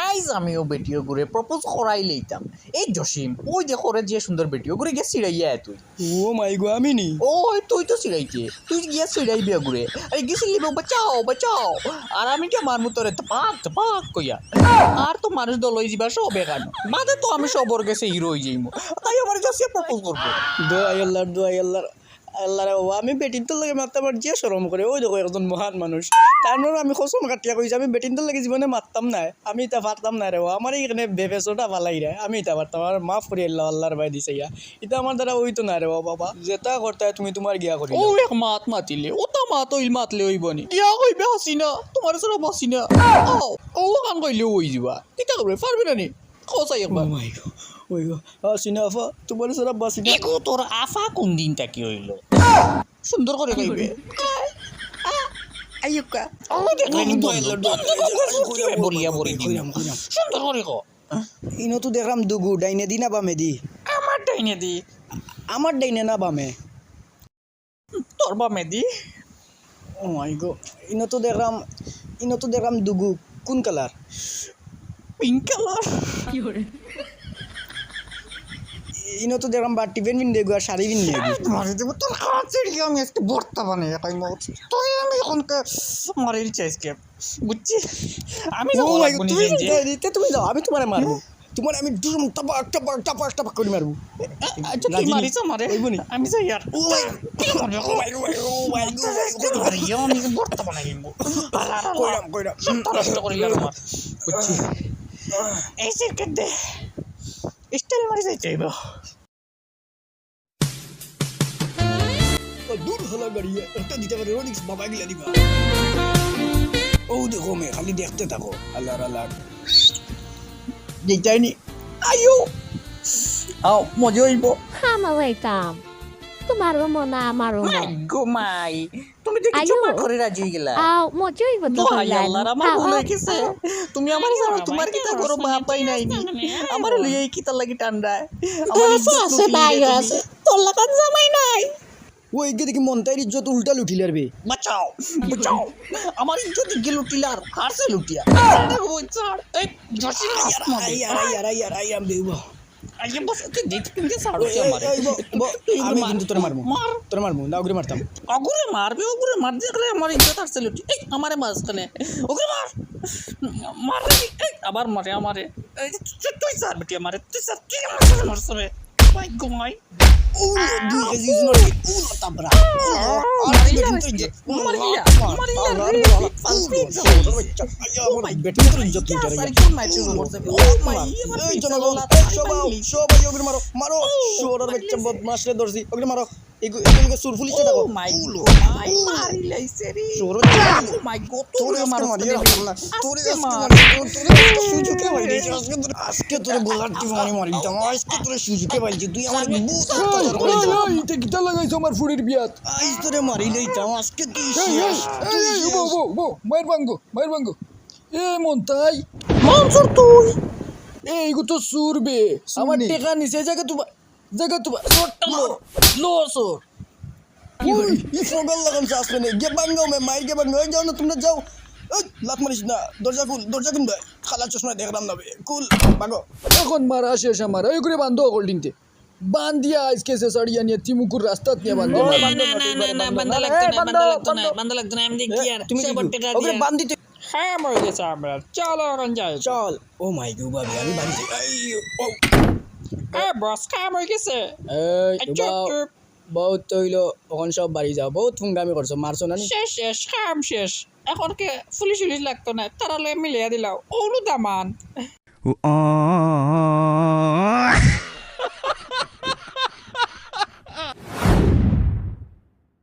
আইজ আমিও বেটিও করে প্রপোজ করাই লইতাম। এই জসিম ওই দেখো রে যে সুন্দর বেটিও করে গিয়ে সিড়াইয়া তুই। ও মাই গো আমি নি ওই তুই তো সিড়াইছে, তুই গিয়া সিড়াই বিয়া ঘুরে আরে গেছিলি বাঁচাও বাঁচাও, আর আমি কে মারমু তোরে পাক কইয়া। আর তো মানুষ দল হয়ে যাবা সব বেকার বাদে তো আমি সবর গেছে হিরো হয়ে যাইমু, তাই আমার কাছে প্রপোজ করবো। দোয়াই আল্লাহর আল্লাহ রে বাবা আমি বেটিন তো লাগে মারতে আমার যে শরম করে ওই দেখো একজন মহান মানুষ তারপর আমি কসম কাটিয়া কইছি আমি বেটিন তো লাগে জীবনে মারতাম না, আমি এটা পারতাম না রে আমার এখানে বেবেসোটা পালাই রে আমি এটা পারতাম আর মাফ করি আল্লাহর ভাই দিছে ইয়া এটা আমার দ্বারা ওইতো না রে বাবা যেটা করতে তুমি তোমার গিয়া করি ও এক মাত মাতিলে ও তা মাত ওই মাতলে হইবনি গিয়া কইবে হাসিনা তোমার সারা বাসিনা ও কান কইলে ওই যাবা কিতা করবে পারবে না নি খসাই একবার। ও মাই গো ওই গো হাসিনা আফা তোমার সারা বাসিনা এগো তোর আফা কোন দিনটা কি হইল সুন্দর করে কইবে আইয়ুকা ও দেখলেনি বলিয়া বলি সুন্দর করে কো। ইনো তো দেখলাম দুগু ডাইনে দি না বামে দি আমার ডাইনে দি আমার ডাইনে না বামে তোর বামে দি। ও মাই গো ইনো তো দেখলাম দুগু কোন কালার পিঙ্ক কালার ইনো তো দেখলাম বাটি পেন পিন দেগু আর শাড়ি পিন দেগু মারি দেবো তোর কাছে গিয়ে আমি আজকে ভর্তা বানিয়ে তাই মত তোর আমি এখন মারি চাইছি বুঝছি আমি ও মাই গো তুমি যাও আমি তোমারে মারবো তোমার আমি দুম টাপাক করে মারবো আচ্ছা তুই মারিস আমারে আমি যাই আর ও মাই গো আমি ভর্তা বানাই দিব কইরাম নষ্ট করিলাম আমার বুঝছি এই সিরকেট দে স্টাইল মারি যাই চাইব দূর হলো গাড়ি একটা দিতে পারে রোডিক্স বাবা গিলা দিবা ও দেখো মে খালি দেখতে থাকো আল্লাহ যেটাইনি আয়ো আও মজা হইব Assalamualaikum. Tumaru mo na marunong. ঘুমাই তুমি দেখি চুপা করে রাজি হয়ে গেলা। Mo joy ba to দোহাই আল্লাহর আমার ভুল হয়ে গেছে তুমি আমার জানো তোমার কিতা করো বাপাই নাইনি আমার লইয়াই কিতা লাগি ঠান্ডায় আমার আছে বাইরে আছে তোর লাগান জামাই নাই ও এগে দেখি মনটাই ইজ্জত উল্টা লুঠিলে রে বাঁচাও বাঁচাও আমার ইজ্জত গেল লুটিলার হারছে লুটিয়া ওই ছাড় এই জসি আই আম দেব আইয়ে বস তুই দেখি তুমি ছাড়ো আমারে আমি কিন্তু তোরে মারবো মার না ওগরে মারতাম অগুরে মারবে অগুরে মার দেখলে আমার ইজ্জত হারছে লুটি এই আমারে মাঝখানে ওগুরে মার এই আবার মারে আমারে তুই ছাড় বেটি আমারে তুই ছাড় কি আমার মারছ রে মাই গমাই দুই কেজি নড়ি তাবরা বেটি তোর ইজ্জত লুটা সবাই ওগরে মারো শোরার বাচ্চা বদমাশ রে দর্জি ওগরে মারো এগুলো সুর পুলিশটা দেখো মাই মারি লাইছে রে শোর মাই গড তোরে মারো তোরে সুজুকে বাইরে আজকে তোরে গোলার টিম মারি দিতাম আজকে তোরে সুজুকে বাইরে তুই আমার বহুত অত্যাচার করিস এটা কিটা লাগাইছ আমার ফুড়ির বিয়াত আইজ তোরে মারি লইতাম আজকে তুই শেষ মায়ের ভাঙ্গো এ মন্তাই মনসুর তুই এইগো তো সুরবে আমার টেকা নিচে জায়গা তুবা সোরটা লো সোর ই ফগল লাগাম আসবে না গে ভাঙ্গো মে মাইর গে ভাঙ্গো যাও না তোমরা যাও লাত মারিস না দরজা খুল ভাই খালা চশমা দেখলাম না কুল ভাগো এখন মারা শেষ আমার ওই করে বান্ধো হোল্ডিংতে বান্ধিয়া আজকে সে সাড়িয়া নিয়ে তিমুকুর রাস্তা নিয়ে বান্ধো বান্দা লাগতো না আমি দেখি আর তুমি ওকে বান্ধিতে হ্যাঁ মরে গেছে আমরা চলো এখন যাই চল ও মাই গড বাবি আমি বান্ধি ও বস কাম হয়ে গেছে বহুত হইল ওখান সব বাড়ি যাও বহুত হুঙ্গামি করছো মারছো না শেষ কাম শেষ এখন কে পুলিশ লাগতো না তারা মিলিয়ে দিলাও ওলু দামান